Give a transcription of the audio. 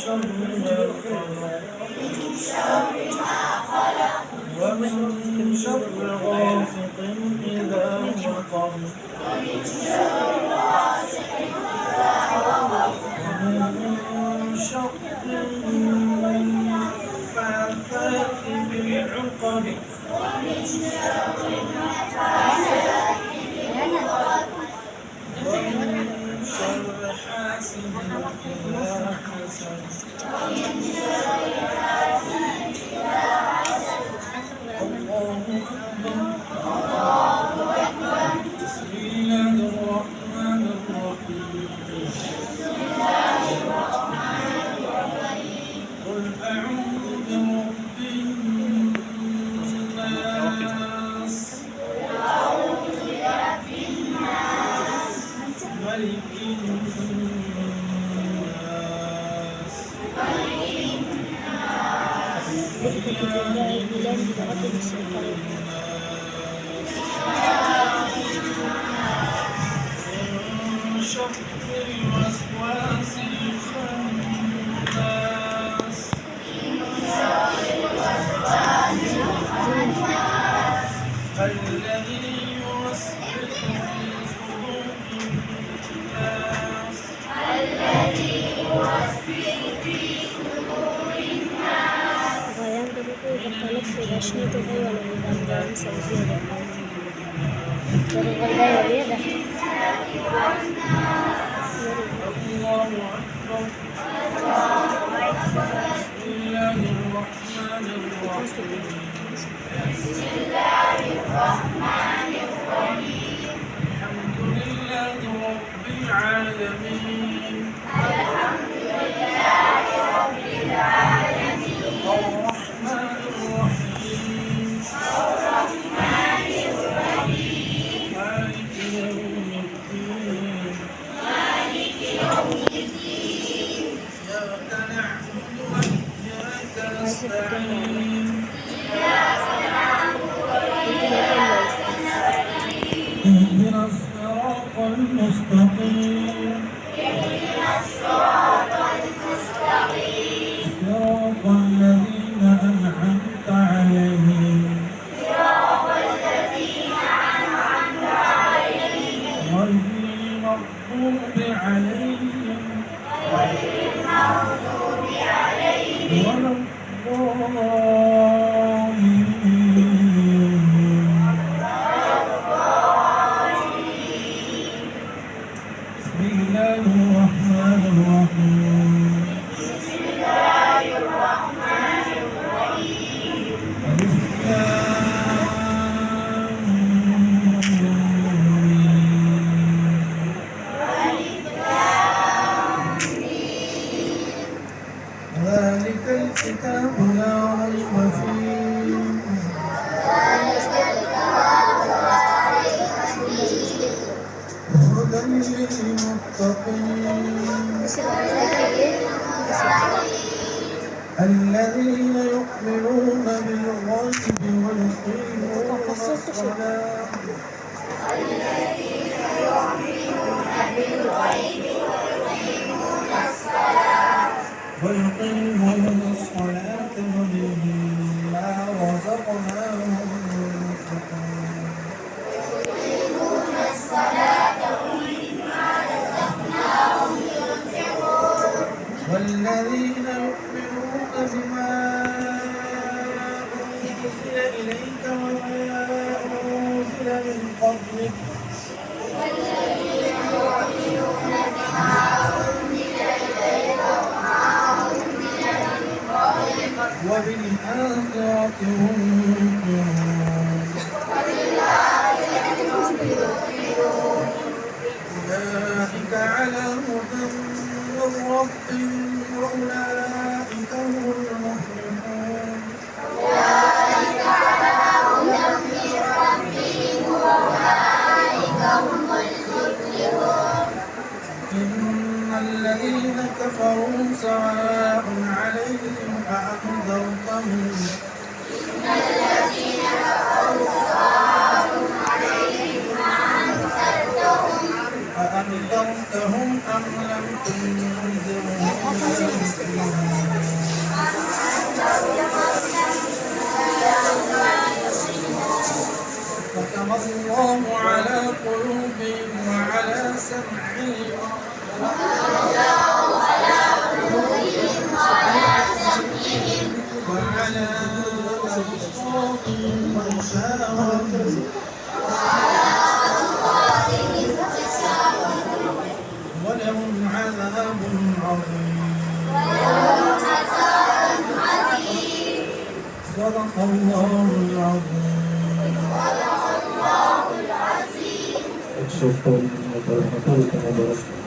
شر ما خلق ومن شر غاسق إذا وقب ومن شر النفاثات في العقد ومن شر حاسد إذا حسد الله أكبر بسم الله الرحمن الرحيم قل أعوذ برب الناس ملك الناس من شر الوسواس الخناس الذي يوسوس في صدور الناس وينظر إذا اختلفت إذا شئت غير النظام سوزية والغلاء يده الله أكبر بسم الله الرحمن الرحيم الحمد لله رب العالمين الرحمن الرحيم مالك يوم الدين إياك نعبد وإياك نستعين اهدنا الصراط المستقيم صراط الذين أنعمت عليهم غير المغضوب عليهم ولا الضالين بسم الله الرحمن الرحيم ألف لام ميم. ذلك الكتاب لا ريب فيه هدى للمتقين الذين يؤمنون بالغيب ويقيمون الصلاة ومما رزقناهم ينفقون والذين يؤمنون بما أنزل إليك وما أنزل من قبلك وبالآخرة هم يوقنون أولئك على هدى من ربهم وأولئك هم المفلحون إن الذين كفروا سواء عليهم أأنذرتهم أأنذرتهم أم لم تنذرهم لا يؤمنون تشاءون ولهم عذاب عظيم صدق الله العظيم. شكرا ورحمة الله وبركاته.